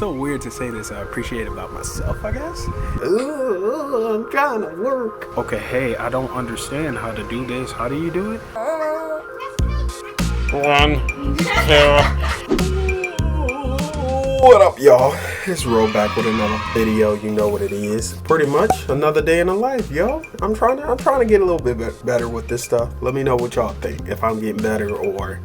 so weird to say this. I appreciate about myself, I guess. Ooh, I'm trying to work. Okay, hey, I don't understand how to do this. How do you do it? 1, 2. What up, y'all? It's Ro back with another video. You know what it is. Pretty much another day in the life, yo. I'm trying to get a little bit better with this stuff. Let me know what y'all think. If I'm getting better or,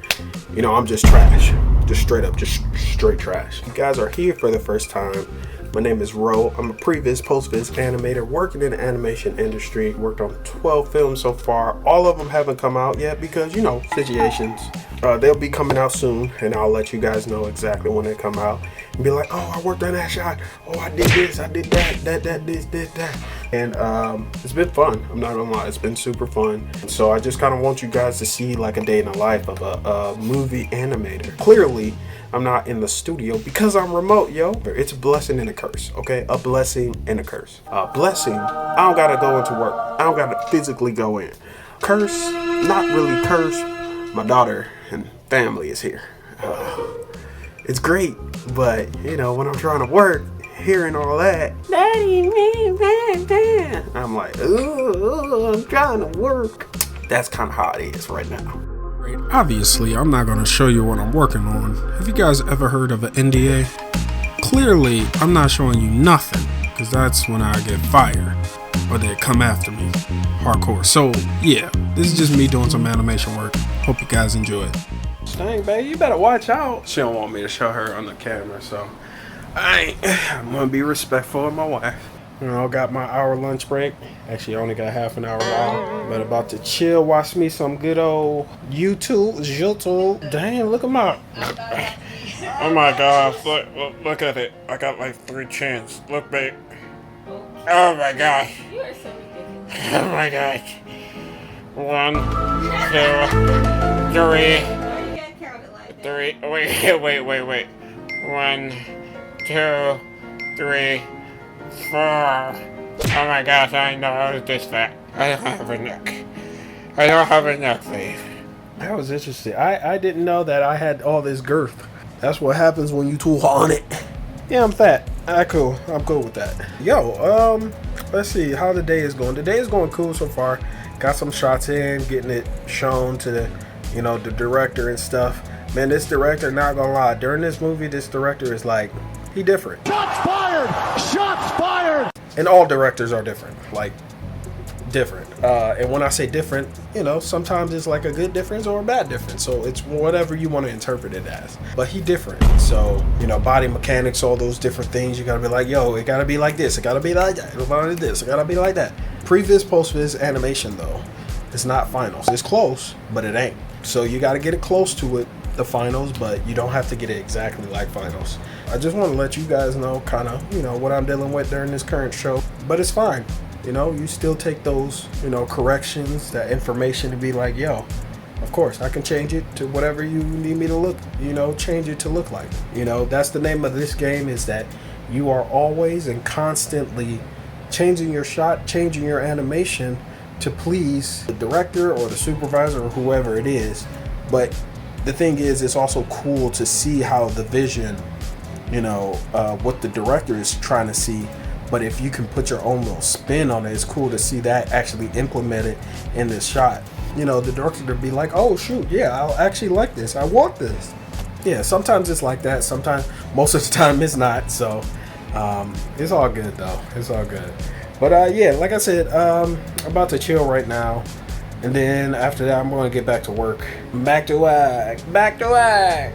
you know, I'm just trash. Just straight trash. If you guys are here for the first time, my name is Ro. I'm a pre-viz, post-viz animator working in the animation industry. Worked on 12 films so far. All of them haven't come out yet because, you know, situations. They'll be coming out soon, and I'll let you guys know exactly when they come out. And be like, oh, I worked on that shot. Oh, I did this, I did that, this, did that. And it's been fun. I'm not gonna lie, it's been super fun. So I just kind of want you guys to see like a day in the life of a movie animator. Clearly, I'm not in the studio because I'm remote, yo. It's a blessing and a curse, okay? A blessing and a curse. Blessing, I don't gotta go into work. I don't gotta physically go in. Curse, not really curse. My daughter and family is here. It's great, but you know, when I'm trying to work, hearing all that, Daddy, I'm like, ooh, I'm trying to work. That's kind of how it is right now. Obviously, I'm not going to show you what I'm working on. Have you guys ever heard of an NDA? Clearly, I'm not showing you nothing, because that's when I get fired, or they come after me. Hardcore. So, yeah, this is just me doing some animation work. Hope you guys enjoy it. Dang, babe, you better watch out. She don't want me to show her on the camera, so I'm gonna be respectful of my wife. You know, got my hour lunch break. Actually, I only got half an hour long. But about to chill, watch me some good old YouTube. Dang, look at my. Oh my gosh, look at it. I got like 3 chins. Look, babe. Oh my gosh. You are so ridiculous. Oh my gosh. 1, 2, 3. Why you gotta count it like that? 3. Wait. 1, 2, 3, 4. Oh my gosh, I know I was this fat. I don't have a neck. I don't have a neck, babe. That was interesting. I didn't know that I had all this girth. That's what happens when you too on it. Yeah, I'm fat. Cool. I'm cool with that. Yo, let's see how the day is going. The day is going cool so far. Got some shots in, getting it shown to the, you know, the director and stuff. Man, this director, not gonna lie, during this movie, this director is like, he different. Shots fired! Shots fired! And all directors are different, like, different. And when I say different, you know, sometimes it's like a good difference or a bad difference. So it's whatever you want to interpret it as. But he different. So, you know, body mechanics, all those different things, you gotta be like, yo, it gotta be like this, it gotta be like that, it gotta be this, it gotta be like that. Pre-viz, post-viz animation, though, it's not finals. It's close, but it ain't. So you gotta get it close to it, the finals, but you don't have to get it exactly like finals. I just want to let you guys know kind of, you know, what I'm dealing with during this current show, but it's fine. You know, you still take those, you know, corrections, that information to be like, yo, of course, I can change it to whatever you need me to look, you know, change it to look like. You know, that's the name of this game, is that you are always and constantly changing your shot, changing your animation to please the director or the supervisor or whoever it is. But the thing is, it's also cool to see how the vision, you know, what the director is trying to see. But if you can put your own little spin on it, it's cool to see that actually implemented in this shot. You know, the director to be like, oh shoot, yeah, I'll actually like this. I want this. Yeah, sometimes it's like that. Sometimes, most of the time it's not. So it's all good though. It's all good. But yeah, like I said, I'm about to chill right now. And then after that, I'm going to get back to work. Back to work. Back to work.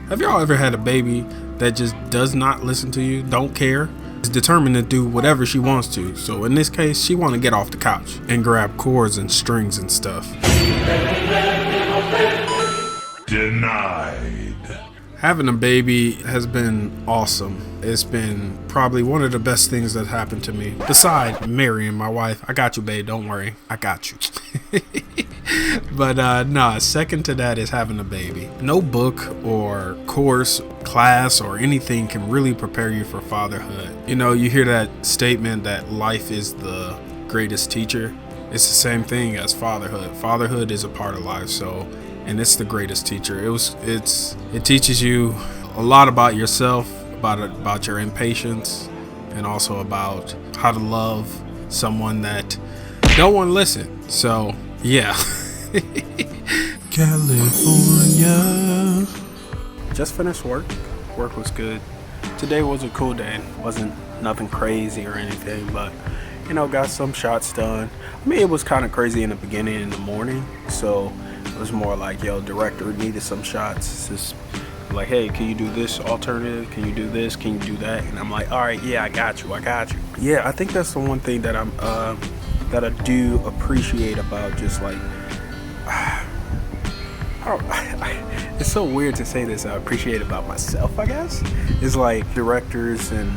Have y'all ever had a baby that just does not listen to you, don't care, is determined to do whatever she wants to? So in this case, she want to get off the couch and grab cords and strings and stuff. Denied. Having a baby has been awesome. It's been probably one of the best things that happened to me. Besides marrying my wife. I got you, babe. Don't worry. I got you. But nah, second to that is having a baby. No book or course, class, or anything can really prepare you for fatherhood. You know, you hear that statement that life is the greatest teacher. It's the same thing as fatherhood. Fatherhood is a part of life, and it's the greatest teacher. It teaches you a lot about yourself, about your impatience, and also about how to love someone that don't want to listen. So yeah. California. Just finished work. Work was good. Today was a cool day. Wasn't nothing crazy or anything, but you know, got some shots done. I mean, it was kind of crazy in the beginning in the morning, so it was more like, yo, director needed some shots. It's just like, hey, can you do this alternative? Can you do this? Can you do that? And I'm like, all right, yeah, I got you. Yeah, I think that's the one thing that that I do appreciate about just like, it's so weird to say this. I appreciate about myself, I guess. It's like directors and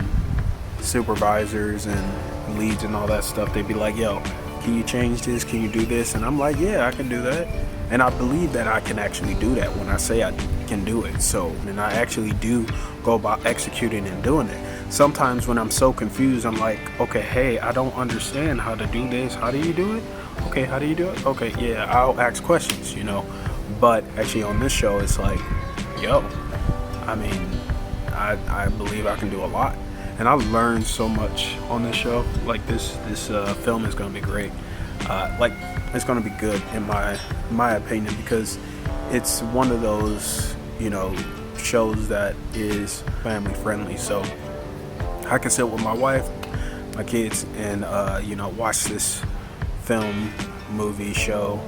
supervisors and leads and all that stuff. They'd be like, yo, can you change this? Can you do this? And I'm like, yeah, I can do that. And I believe that I can actually do that when I say I can do it. So, and I actually do go about executing and doing it. Sometimes when I'm so confused, I'm like, okay, hey, I don't understand how to do this. How do you do it? Okay, how do you do it? Okay, yeah, I'll ask questions, you know. But actually on this show, it's like, yo, I mean, I believe I can do a lot. And I learned so much on this show. Like this film is gonna be great. Like it's gonna be good in my opinion, because it's one of those, you know, shows that is family friendly. So I can sit with my wife, my kids, and you know, watch this film, movie, show,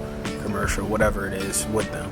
commercial, whatever it is with them.